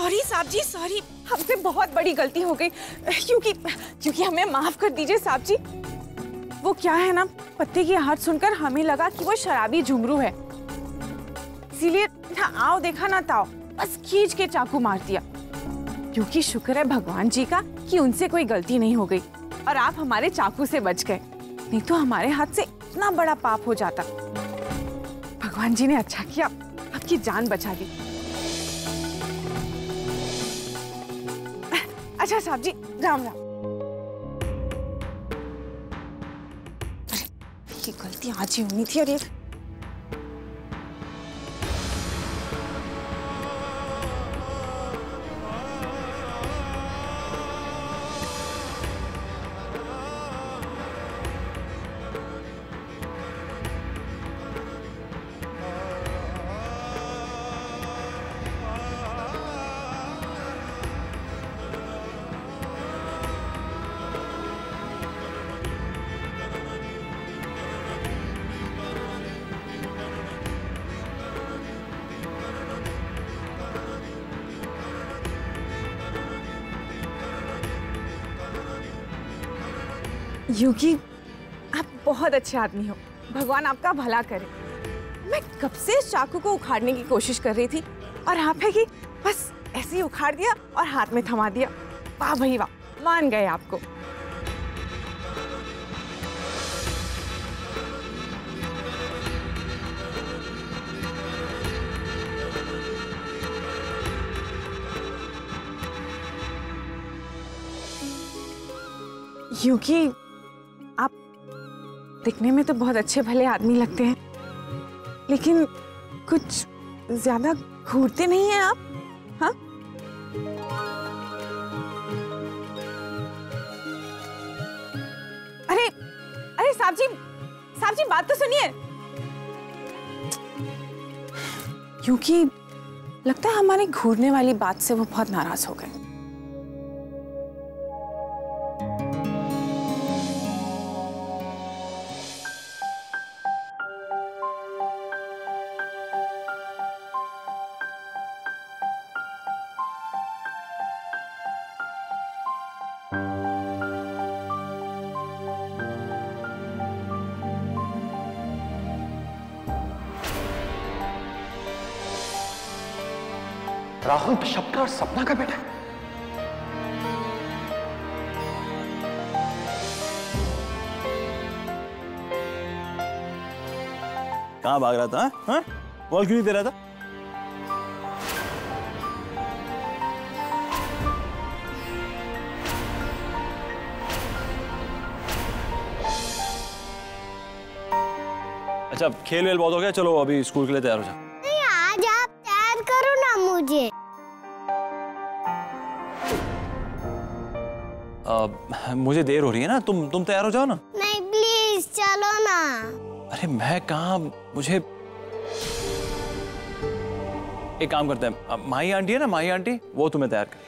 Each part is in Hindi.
सॉरी साहब जी, सॉरी, हमसे बहुत बड़ी गलती हो गई। क्योंकि हमें माफ कर दीजिए साहब जी। वो क्या है ना, पत्ते की आहट सुनकर हमें लगा कि वो शराबी झुमरू है, इसीलिए ना आओ देखा ना ताओ, बस खींच के चाकू मार दिया। क्योंकि शुक्र है भगवान जी का कि उनसे कोई गलती नहीं हो गई और आप हमारे चाकू से बच गए, नहीं तो हमारे हाथ से इतना बड़ा पाप हो जाता। भगवान जी ने अच्छा किया, आपकी जान बचा दी। अच्छा साहब जी, राम राम। अरे ये गलती आज ही होनी थी। अरे युगी, आप बहुत अच्छे आदमी हो, भगवान आपका भला करे। मैं कब से इस चाकू को उखाड़ने की कोशिश कर रही थी और आप है कि बस ऐसे ही उखाड़ दिया और हाथ में थमा दिया। वाह भाई वाह, मान गए आपको। युगी, आप दिखने में तो बहुत अच्छे भले आदमी लगते हैं, लेकिन कुछ ज्यादा घूरते नहीं हैं आप, हाँ? अरे अरे साहब जी बात तो सुनिए। क्योंकि लगता है हमारी घूरने वाली बात से वो बहुत नाराज हो गए। राहुल बिशप का और सपना का बेटा। कहां भाग रहा था? हाँ? बॉल क्यों नहीं दे रहा था? अच्छा खेल वेल बहुत हो गया, चलो अभी स्कूल के लिए तैयार हो जाओ। आज आप तैयार करो ना मुझे। मुझे देर हो रही है ना, तुम तैयार हो जाओ ना। नहीं प्लीज चलो ना। अरे मैं कहाँ, मुझे एक काम करते हैं, माही आंटी है ना, माही आंटी वो तुम्हें तैयार करे।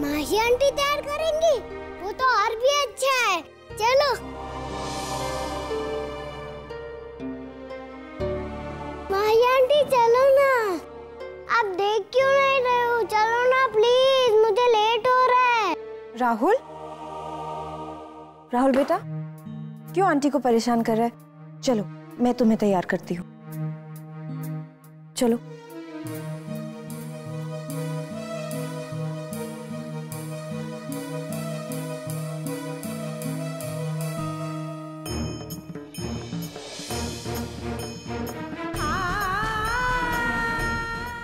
माही आंटी तैयार करेंगी? वो तो और भी अच्छा है, चलो। माही आंटी चलो ना, आप देख क्यों नहीं रहे हो? चलो ना प्लीज, मुझे लेट हो रहा है। राहुल, राहुल बेटा, क्यों आंटी को परेशान कर रहा है? चलो मैं तुम्हें तैयार करती हूँ, चलो।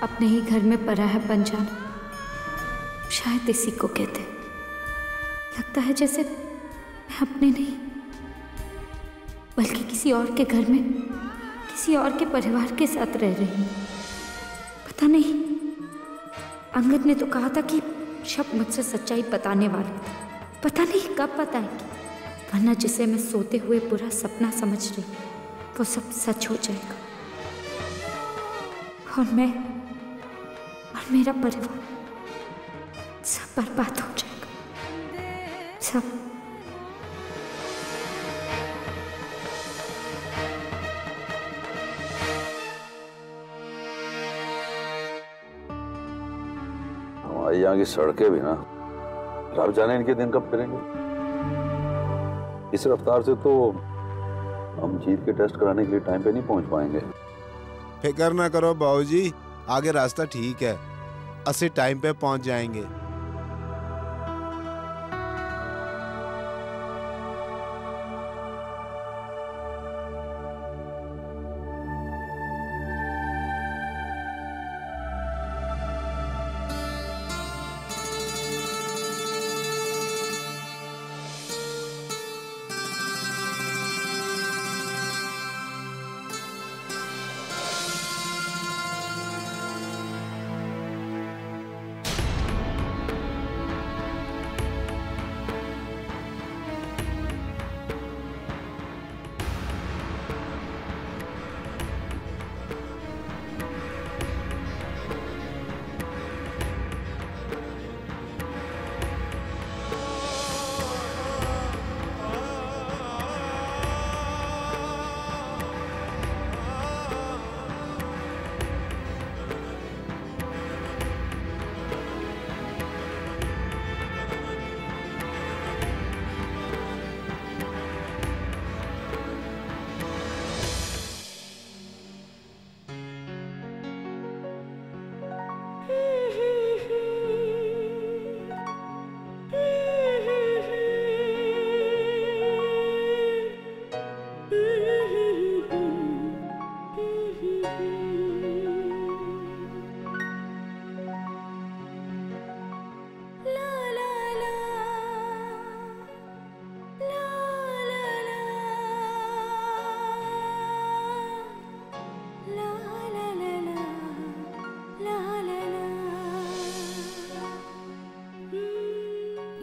अपने ही घर में परा है पंजान, शायद इसी को कहते। लगता है जैसे मैं अपने नहीं बल्कि किसी और के घर में, किसी और के परिवार के साथ रह रही हूँ। पता नहीं, अंगद ने तो कहा था कि शब मुझसे सच्चाई बताने वाले थे, पता नहीं कब बताएंगे, वरना जिसे मैं सोते हुए बुरा सपना समझ रही वो सब सच हो जाएगा और मैं और मेरा परिवार सब बर्बाद हो जाएगा, सब। यहाँ की सड़कें भी ना, रब जाने इनके दिन कब करेंगे। इस रफ्तार से तो हम जीत के टेस्ट कराने के लिए टाइम पे नहीं पहुंच पाएंगे। फिक्र ना करो बाबूजी, आगे रास्ता ठीक है, असली टाइम पे पहुंच जाएंगे।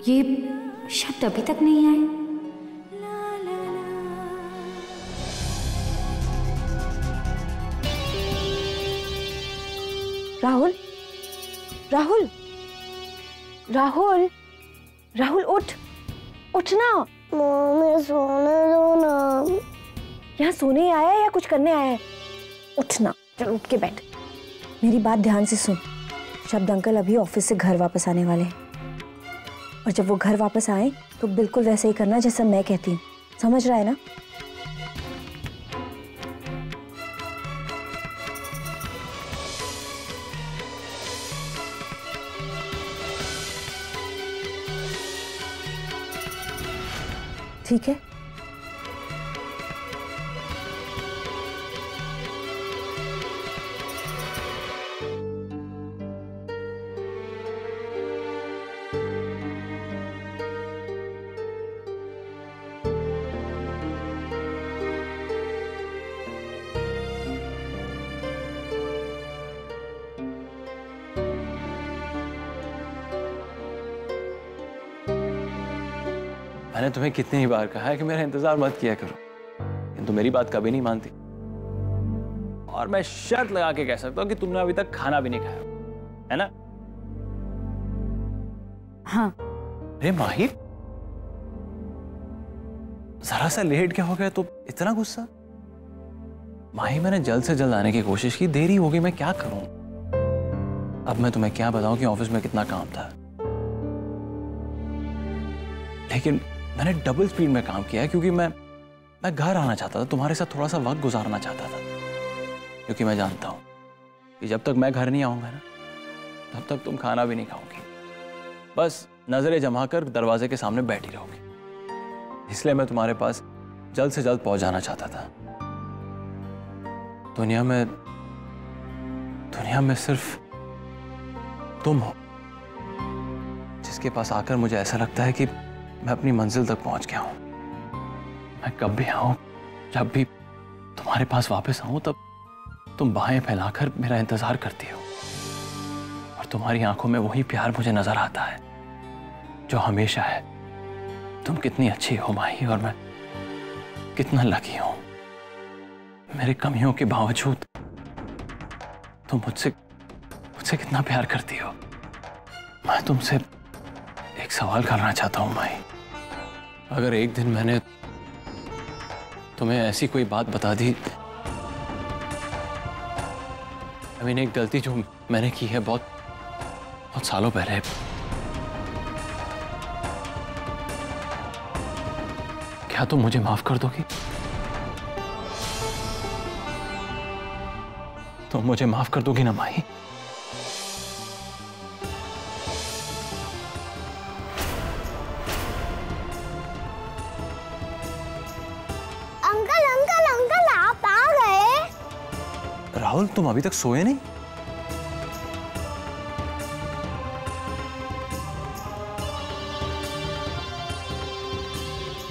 ये शब्द अभी तक नहीं आए। राहुल, राहुल, राहुल, राहुल उठ, उठना। मम्मी सोने दो ना। यहाँ सोने आया है या कुछ करने आया है? उठना, चल उठ के बैठ। मेरी बात ध्यान से सुन। शब्द अंकल अभी ऑफिस से घर वापस आने वाले हैं, और जब वो घर वापस आए तो बिल्कुल वैसे ही करना जैसा मैं कहती हूँ, समझ रहा है ना? ठीक है? मैंने तुम्हें कितनी ही बार कहा है कि मेरा इंतजार मत किया करो, किंतु मेरी बात कभी नहीं मानती। और मैं शर्त लगा के कह सकता हूँ कि तुमने अभी तक खाना भी नहीं खाया, है ना? हाँ। अरे माहिर, जरा सा लेट क्या हो गया तो इतना गुस्सा? माही, मैंने जल्द से जल्द आने की कोशिश की, देरी हो गई, मैं क्या करूं? अब मैं तुम्हें क्या बताऊं कि ऑफिस में कितना काम था, लेकिन मैंने डबल स्पीड में काम किया है क्योंकि मैं घर आना चाहता था, तुम्हारे साथ थोड़ा सा वक्त गुजारना चाहता था, क्योंकि मैं जानता हूं कि जब तक मैं घर नहीं आऊंगा ना, तब तक तुम खाना भी नहीं खाओगी, बस नजरें जमा कर दरवाजे के सामने बैठी रहोगी। इसलिए मैं तुम्हारे पास जल्द से जल्द पहुंच जाना चाहता था। दुनिया में सिर्फ तुम हो जिसके पास आकर मुझे ऐसा लगता है कि मैं अपनी मंजिल तक पहुंच गया हूं। मैं कब भी आऊं, जब भी तुम्हारे पास वापस आऊं, तब तुम बाहें फैलाकर मेरा इंतजार करती हो, और तुम्हारी आंखों में वही प्यार मुझे नजर आता है जो हमेशा है। तुम कितनी अच्छी हो माही, और मैं कितना लकी हूं। मेरी कमियों के बावजूद तुम मुझसे कितना प्यार करती हो। मैं तुमसे एक सवाल करना चाहता हूं माही। अगर एक दिन मैंने तुम्हें ऐसी कोई बात बता दी, एक गलती जो मैंने की है, बहुत बहुत सालों पहले क्या तुम मुझे माफ कर दोगी? तुम मुझे माफ कर दोगी ना माही? अंकल अंकल अंकल आप आ गए? राहुल तुम अभी तक सोए नहीं?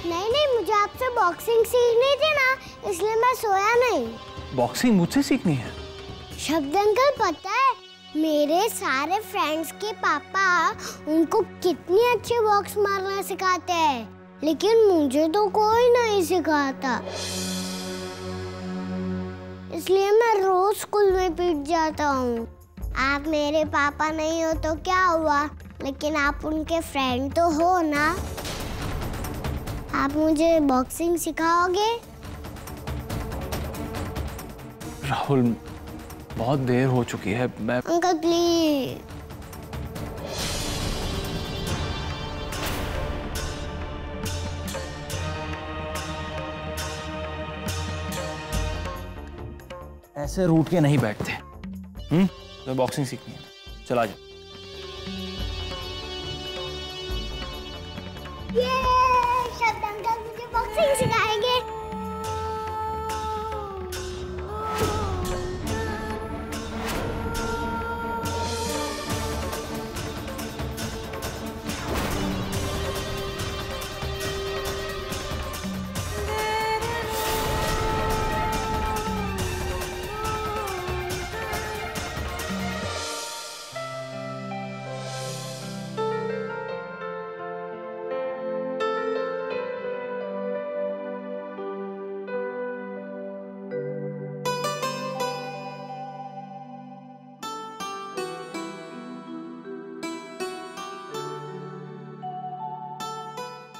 नहीं, मुझे आपसे बॉक्सिंग सीखनी थी ना, इसलिए मैं सोया नहीं। बॉक्सिंग मुझसे सीखनी है? शब्द अंकल पता है मेरे सारे फ्रेंड्स के पापा उनको कितनी अच्छी बॉक्स मारना सिखाते हैं, लेकिन मुझे तो कोई नहीं सिखाता, इसलिए मैं रोज स्कूल में पीट जाता हूँ। आप मेरे पापा नहीं हो तो क्या हुआ, लेकिन आप उनके फ्रेंड तो हो ना। आप मुझे बॉक्सिंग सिखाओगे? राहुल बहुत देर हो चुकी है, मैं अंकल प्लीज। ऐसे रूठ के नहीं बैठते। तो बॉक्सिंग सीखनी है, चला जा। ये शब्द अंकल मुझे बॉक्सिंग सिखाएंगे।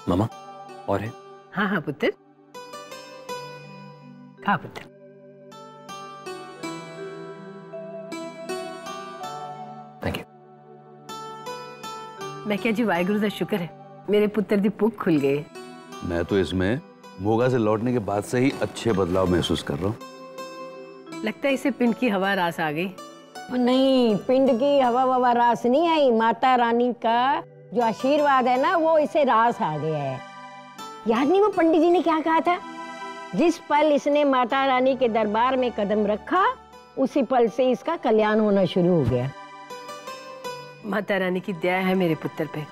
मामा और है? हाँ हाँ पुत्र, खा पुत्र। Thank you. मैं क्या जी, वाहिगुरु दा शुक्र है मेरे पुत्र दी भूख खुल गई। मैं तो इसमें मोगा से लौटने के बाद से ही अच्छे बदलाव महसूस कर रहा हूँ। लगता है इसे पिंड की हवा रास आ गई। नहीं, पिंड की हवा ववा रास नहीं आई, माता रानी का जो आशीर्वाद है ना वो इसे रास आ गया है। याद नहीं वो पंडित जी ने क्या कहा था, जिस पल इसने माता रानी के दरबार में कदम रखा उसी पल से इसका कल्याण होना शुरू हो गया। माता रानी की दया है मेरे पुत्र पे,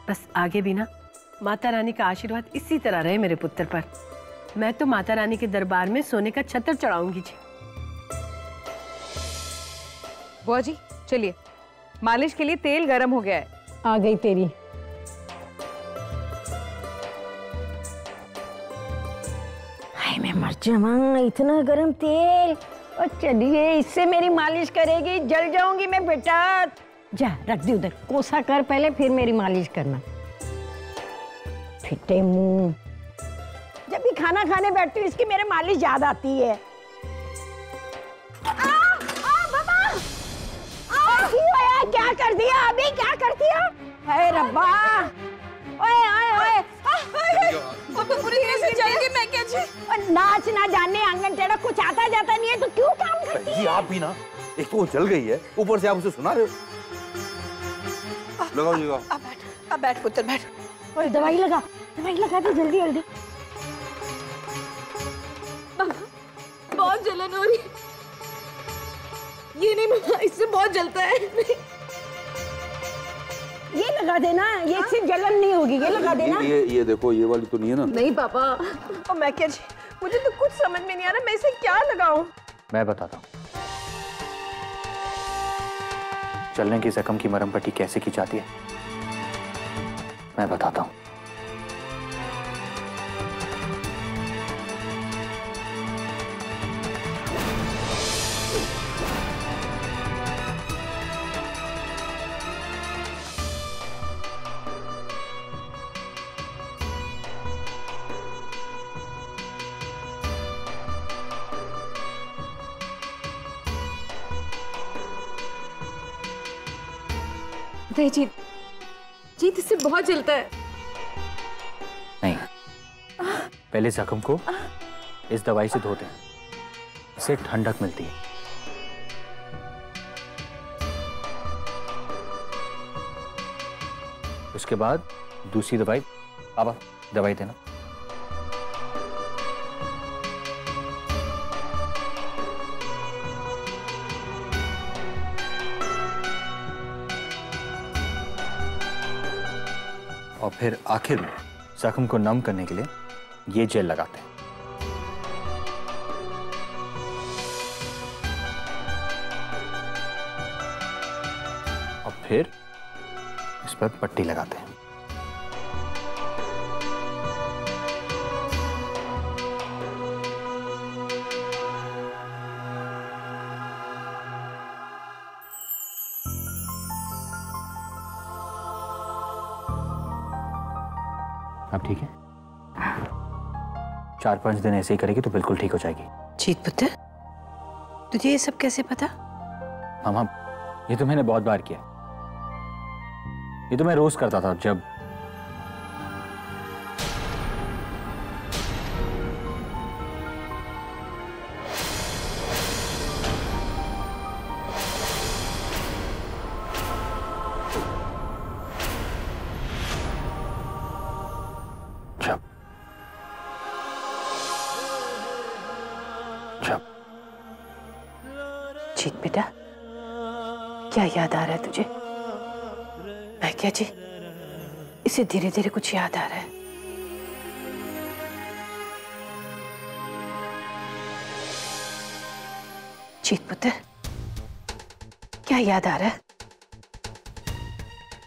बस आगे भी ना माता रानी का आशीर्वाद इसी तरह रहे मेरे पुत्र पर। मैं तो माता रानी के दरबार में सोने का छत्र चढ़ाऊंगी जी। बुआ जी चलिए, मालिश के लिए तेल गरम हो गया है। आ गई तेरी। हाय मैं मर जाऊंगा, इतना गरम तेल। और चलिए इससे मेरी मालिश करेगी, जल जाऊंगी मैं बेटा। जा रख दी उधर, कोसा कर पहले फिर मेरी मालिश करना। फिटे मुंह, जब भी खाना खाने बैठती हूँ इसकी मेरे मालिश याद आती है। क्या कर दिया अभी, क्या कर दिया? अरे रब्बा, ओए ओए ओए, पूरी तरह से जल गई मैं क्या जी? नाच ना जाने आंगन टेढ़ा, कुछ आता जाता नहीं है तो क्यों काम करती है? जी आप भी ना, एक तो वो जल गई है, ऊपर से आप उसे सुना रहे हो। लगाओ जी, अब बैठ पुत्र बैठ। और दवाई लगा दे जल्दी जल्दी। बहुत जलन हो रही। ये नहीं मामा, इससे बहुत जलता है। ये लगा देना, ये इससे जलन नहीं होगी, ये लगा देना। ये देखो, ये वाली तो नहीं है ना? नहीं पापा। और मैं क्या जी, मुझे तो कुछ समझ में नहीं आ रहा मैं इसे क्या लगाऊं। मैं बताता हूँ चलने की जख्म की मरहम पट्टी कैसे की जाती है, मैं बताता हूँ। नहीं जीत, जीत इससे बहुत जलता है। नहीं, पहले जख्म को इस दवाई से धोते हैं, इससे ठंडक मिलती है। उसके बाद दूसरी दवाई, पापा दवाई देना। और फिर आखिर में जख्म को नम करने के लिए ये जेल लगाते हैं। और फिर इस पर पट्टी लगाते हैं। अब ठीक है? 4-5 दिन ऐसे ही करेगी तो बिल्कुल ठीक हो जाएगी। जीत पुत्र, तुझे ये सब कैसे पता? मामा, ये तो मैंने बहुत बार किया। ये तो मैं रोज करता था जब जीत बेटा, क्या याद आ रहा है तुझे? मैं क्या जी, इसे धीरे धीरे कुछ याद आ रहा है। जीत पुत्र, क्या याद आ रहा है?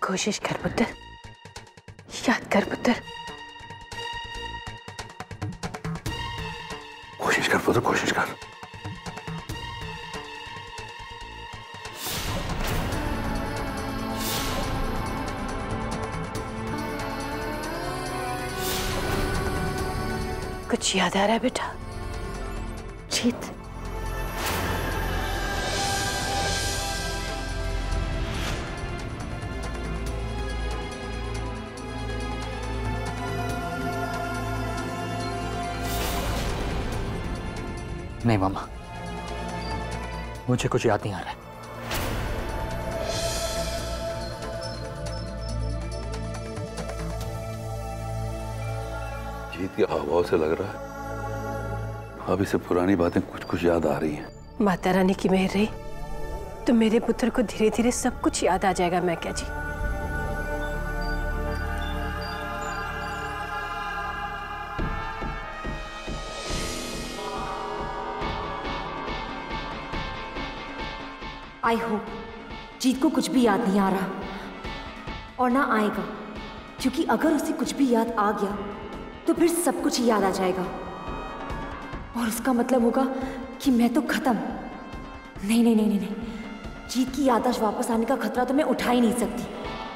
कोशिश कर पुत्र, याद कर पुत्र। कोशिश कर पुत्र, कोशिश कर। कुछ याद आ रहा है बेटा? जीत, नहीं मामा, मुझे कुछ याद नहीं आ रहा है। जीत के हावभाव से लग रहा है अब इसे पुरानी बातें कुछ कुछ याद आ रही हैं। माता रानी की मेहर रही तो मेरे पुत्र को धीरे धीरे सब कुछ याद आ जाएगा। मैं क्या जी, आई होप जीत को कुछ भी याद नहीं आ रहा और ना आएगा, क्योंकि अगर उसे कुछ भी याद आ गया तो फिर सब कुछ याद आ जाएगा और उसका मतलब होगा कि मैं तो खत्म। नहीं नहीं नहीं नहीं नहीं, जीत की याददाश्त वापस आने का खतरा तो मैं उठा ही नहीं सकती,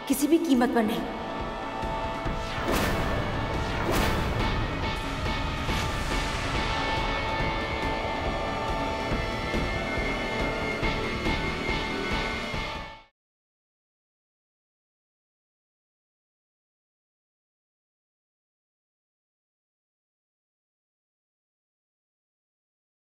किसी भी कीमत पर नहीं।